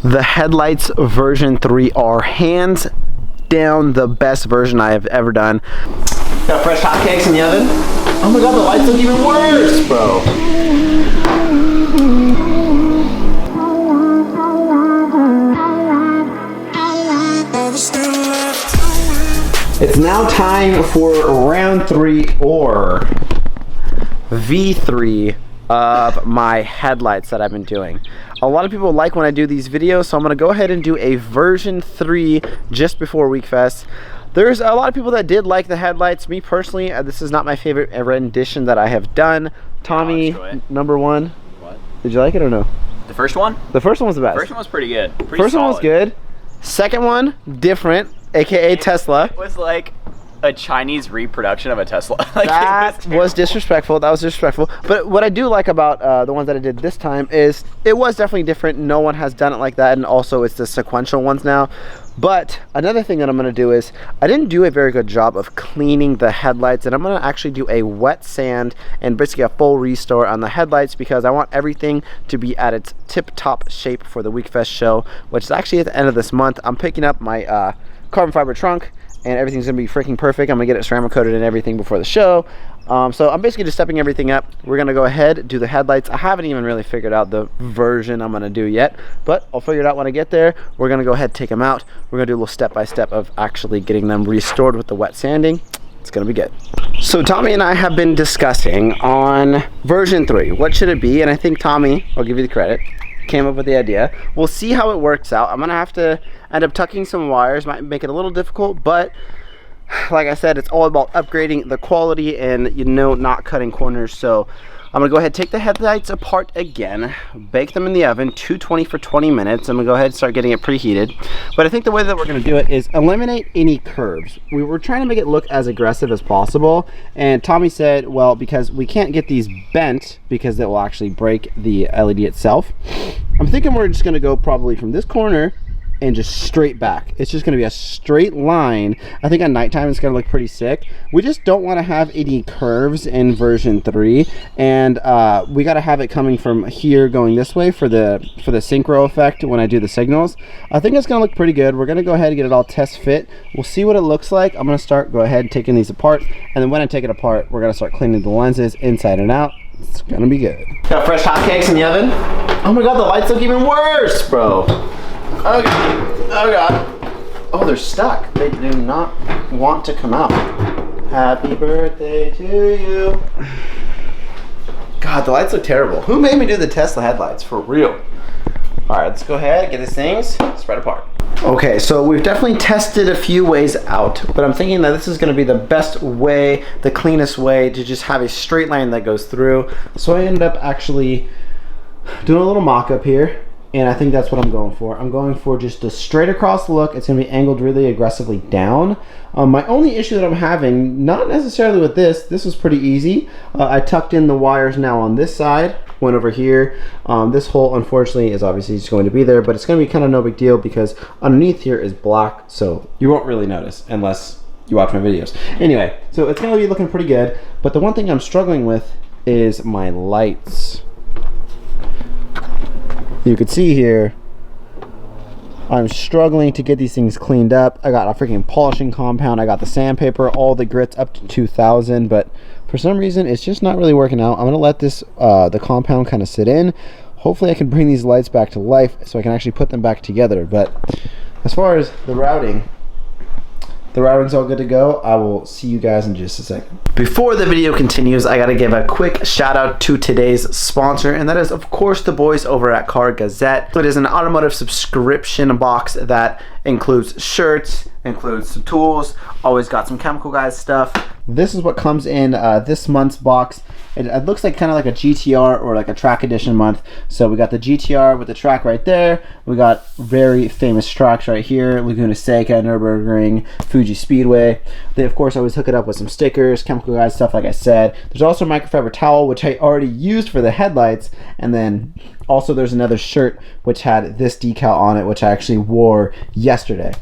The headlights version 3 are hands down the best version I have ever done. Got fresh hotcakes in the oven. Oh my god, the lights look even worse, bro. It's now time for round 3 or V3 of my headlights that I've been doing. A lot of people like when I do these videos, so I'm going to go ahead and do a version 3 just before WeekFest. There's a lot of people that did like the headlights. Me personally, this is not my favorite rendition that I have done. Tommy, number 1. What? Did you like it or no? The first one? The first one was the best. First one was pretty good. First one was good. Second one, different, aka Tesla. It was like a Chinese reproduction of a Tesla. Like, that was disrespectful. That was disrespectful. But what I do like about the ones that I did this time is it was definitely different. No one has done it like that, and also it's the sequential ones now. But another thing that I'm going to do is I didn't do a very good job of cleaning the headlights, and I'm going to actually do a wet sand and basically a full restore on the headlights because I want everything to be at its tip-top shape for the WeekFest show, which is actually at the end of this month. I'm picking up my carbon fiber trunk, and everything's gonna be freaking perfect. I'm gonna get it ceramic coated and everything before the show. So I'm basically just stepping everything up. We're gonna go ahead, do the headlights. I haven't even really figured out the version I'm gonna do yet, but I'll figure it out when I get there. We're gonna go ahead, take them out. We're gonna do a little step-by-step of actually getting them restored with the wet sanding. It's gonna be good. So Tommy and I have been discussing on version 3. What should it be? And I think Tommy, I'll give you the credit, came up with the idea. We'll see how it works out. I'm gonna have to end up tucking some wires, might make it a little difficult, but like I said, it's all about upgrading the quality and, you know, not cutting corners. So I'm gonna go ahead, take the headlights apart again, bake them in the oven, 220 for 20 minutes. I'm gonna go ahead and start getting it preheated. But I think the way that we're gonna do it is eliminate any curves. We were trying to make it look as aggressive as possible. And Tommy said, well, because we can't get these bent because that will actually break the LED itself. I'm thinking we're just gonna go probably from this corner and just straight back. It's just gonna be a straight line. I think at nighttime it's gonna look pretty sick. We just don't wanna have any curves in version 3. And we gotta have it coming from here going this way for the synchro effect when I do the signals. I think it's gonna look pretty good. We're gonna go ahead and get it all test fit. We'll see what it looks like. I'm gonna go ahead taking these apart. And then when I take it apart, we're gonna start cleaning the lenses inside and out. It's gonna be good. Got fresh hotcakes in the oven. Oh my god, the lights look even worse, bro. Oh god, oh god. Oh, they're stuck. They do not want to come out. Happy birthday to you. God, the lights look terrible. Who made me do the Tesla headlights, for real? All right, let's go ahead and get these things spread apart. Okay, so we've definitely tested a few ways out, but I'm thinking that this is gonna be the best way, the cleanest way to just have a straight line that goes through. So I ended up actually doing a little mock-up here. And I think that's what I'm going for. I'm going for just a straight across look. It's going to be angled really aggressively down. My only issue that I'm having, not necessarily with this was pretty easy. I tucked in the wires now on this side, went over here. This hole, unfortunately, is obviously just going to be there, but it's going to be kind of no big deal because underneath here is black, so you won't really notice unless you watch my videos. Anyway, so it's going to be looking pretty good, but the one thing I'm struggling with is my lights. You can see here, I'm struggling to get these things cleaned up. I got a freaking polishing compound. I got the sandpaper, all the grits up to 2000, but for some reason, it's just not really working out. I'm gonna let this, the compound kind of sit in. Hopefully I can bring these lights back to life so I can actually put them back together. But as far as the routing's all good to go. I will see you guys in just a second. Before the video continues, I gotta give a quick shout out to today's sponsor, and that is of course the boys over at Car Gazette. It is an automotive subscription box that includes shirts, includes some tools, always got some Chemical Guys stuff. This is what comes in this month's box. It looks like kind of like a GTR or like a track edition month. So we got the GTR with the track right there. We got very famous tracks right here: Laguna Seca, Nürburgring, Fuji Speedway. They of course always hook it up with some stickers, Chemical Guys stuff, like I said. There's also a microfiber towel, which I already used for the headlights, and then also there's another shirt which had this decal on it, which I actually wore yesterday.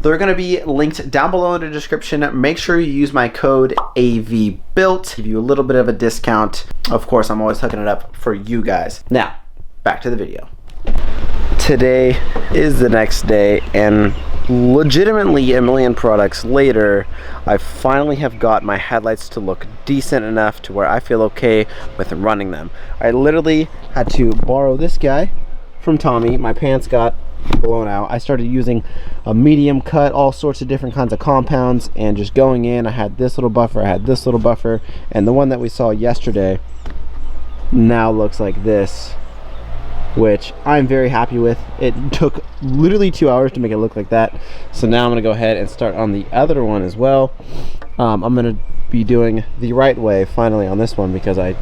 They're going to be linked down below in the description. Make sure you use my code AVbuilt. Give you a little bit of a discount. Of course, I'm always hooking it up for you guys. Now, back to the video. Today is the next day, and legitimately a million products later, I finally have got my headlights to look decent enough to where I feel okay with running them. I literally had to borrow this guy from Tommy. My pants got blown out. I started using a medium cut, all sorts of different kinds of compounds, and just going in, I had this little buffer, I had this little buffer, and the one that we saw yesterday now looks like this, which I'm very happy with. It took literally 2 hours to make it look like that. So now I'm gonna go ahead and start on the other one as well. I'm gonna be doing the right way finally on this one, because I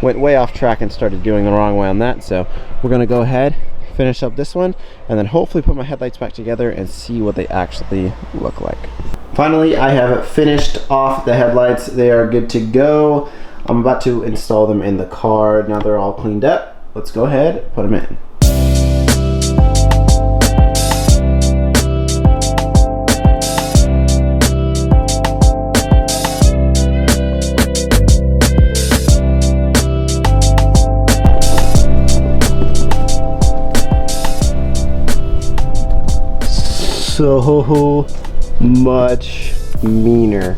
went way off track and started doing the wrong way on that. So we're gonna go ahead, finish up this one, and then hopefully put my headlights back together and see what they actually look like. Finally, I have finished off the headlights. They are good to go. I'm about to install them in the car. Now they're all cleaned up. Let's go ahead, put them in. So much meaner.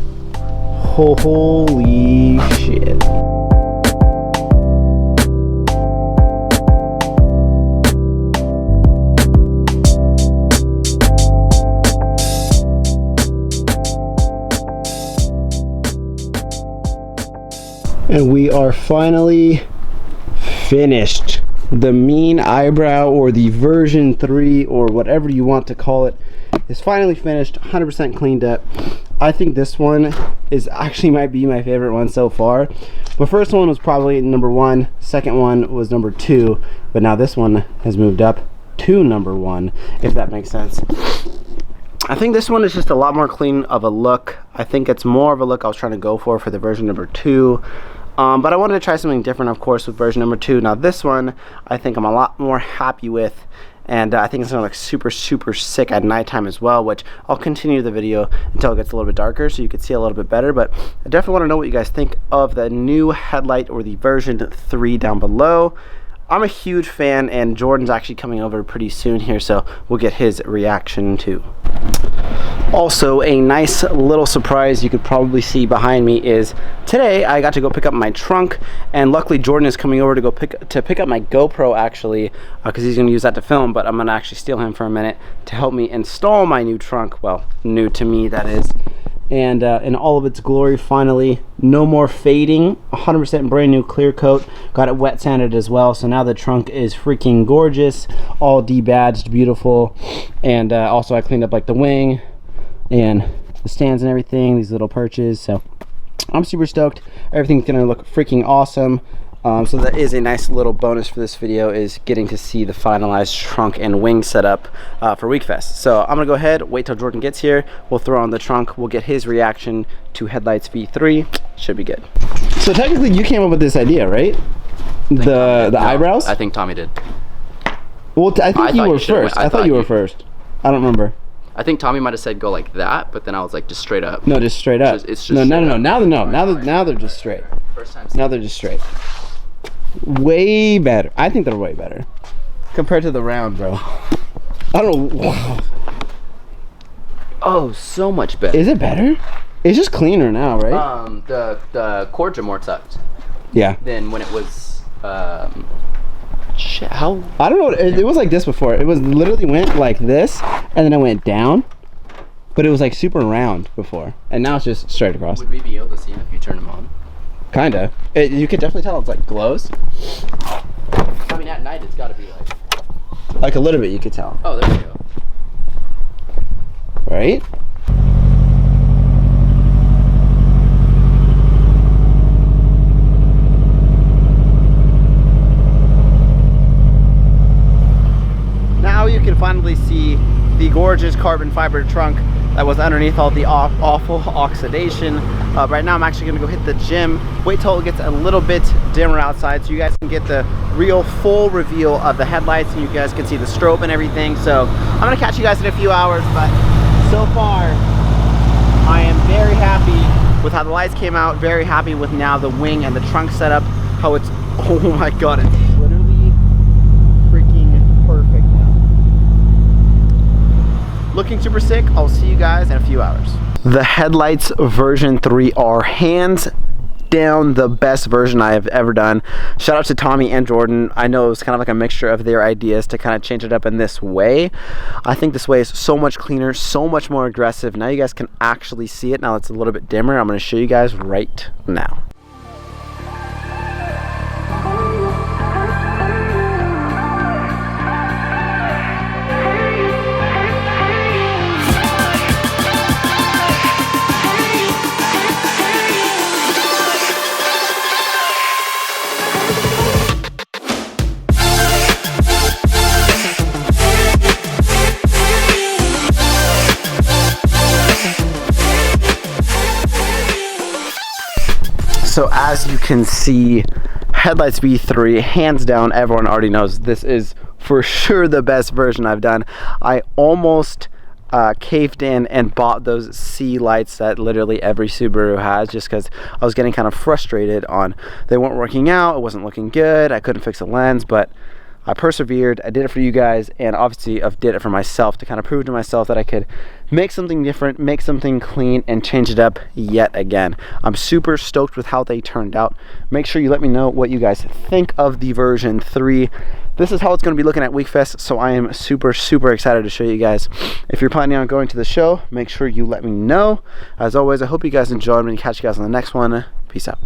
Holy shit. And we are finally finished. The mean eyebrow, or the version 3, or whatever you want to call it, is finally finished, 100% cleaned up. I think this one is actually might be my favorite one so far. The first one was probably number 1, second one was number 2, but now this one has moved up to number 1, if that makes sense. I think this one is just a lot more clean of a look. I think it's more of a look I was trying to go for the version number 2. But I wanted to try something different, of course, with version number 2. Now this one, I think I'm a lot more happy with, and I think it's gonna look super sick at nighttime as well, which I'll continue the video until it gets a little bit darker so you can see a little bit better. But I definitely want to know what you guys think of the new headlight, or the version 3, down below. I'm a huge fan, and Jordan's actually coming over pretty soon here, so we'll get his reaction too. Also, a nice little surprise you could probably see behind me is today I got to go pick up my trunk, and luckily Jordan is coming over to go pick up my GoPro, actually, because he's going to use that to film. But I'm going to actually steal him for a minute to help me install my new trunk. Well, new to me, that is. And in all of its glory, finally, no more fading, 100% brand new clear coat. Got it wet sanded as well, so now the trunk is freaking gorgeous, all debadged, beautiful. And also I cleaned up like the wing and the stands and everything, these little perches. So I'm super stoked. Everything's gonna look freaking awesome. So that is a nice little bonus for this video, is getting to see the finalized trunk and wing setup for WeekFest. So I'm gonna go ahead, wait till Jordan gets here. We'll throw on the trunk. We'll get his reaction to Headlights V3. Should be good. So technically, you came up with this idea, right? The eyebrows. I think Tommy did. Well, I think you were first. I thought you were first. I don't remember. I think Tommy might have said go like that, but then I was like, just straight up. No, just straight up. It's just no. up. Now they're just straight. First time. Now they're just straight. Way better. I think they're way better compared to the round, bro. I don't know. Oh, so much better. Is it better? It's just cleaner now, right? The cords are more tucked. Yeah. Than when it was. Shit. How? I don't know. It was like this before. It was literally went like this, and then it went down. But it was like super round before, and now it's just straight across. Would we be able to see them if you turn them on? Kinda. You could definitely tell it's like glows. I mean, at night it's got to be like a little bit. You could tell. Oh, there we go. Right. Now you can finally see the gorgeous carbon fiber trunk that was underneath all the awful oxidation. Right now I'm actually gonna go hit the gym, wait till it gets a little bit dimmer outside so you guys can get the real full reveal of the headlights and you guys can see the strobe and everything. So I'm gonna catch you guys in a few hours, but so far I am very happy with how the lights came out, very happy with now the wing and the trunk setup, how it's, oh my god, it's literally freaking perfect now. looking super sick. I'll see you guys in a few hours. The headlights version 3 are hands down the best version I have ever done. Shout out to Tommy and Jordan. I know it was kind of like a mixture of their ideas to kind of change it up in this way. I think this way is so much cleaner, so much more aggressive. Now you guys can actually see it. Now it's a little bit dimmer. I'm going to show you guys right now. So as you can see, headlights V3, hands down, everyone already knows this is for sure the best version I've done. I almost caved in and bought those C lights that literally every Subaru has, just because I was getting kind of frustrated on they weren't working out, it wasn't looking good, I couldn't fix the lens, but I persevered, I did it for you guys, and obviously I did it for myself to kind of prove to myself that I could make something different, make something clean, and change it up yet again. I'm super stoked with how they turned out. Make sure you let me know what you guys think of the version 3. This is how it's going to be looking at WeekFest, so I am super excited to show you guys. If you're planning on going to the show, make sure you let me know. As always, I hope you guys enjoyed. I'm going to catch you guys on the next one. Peace out.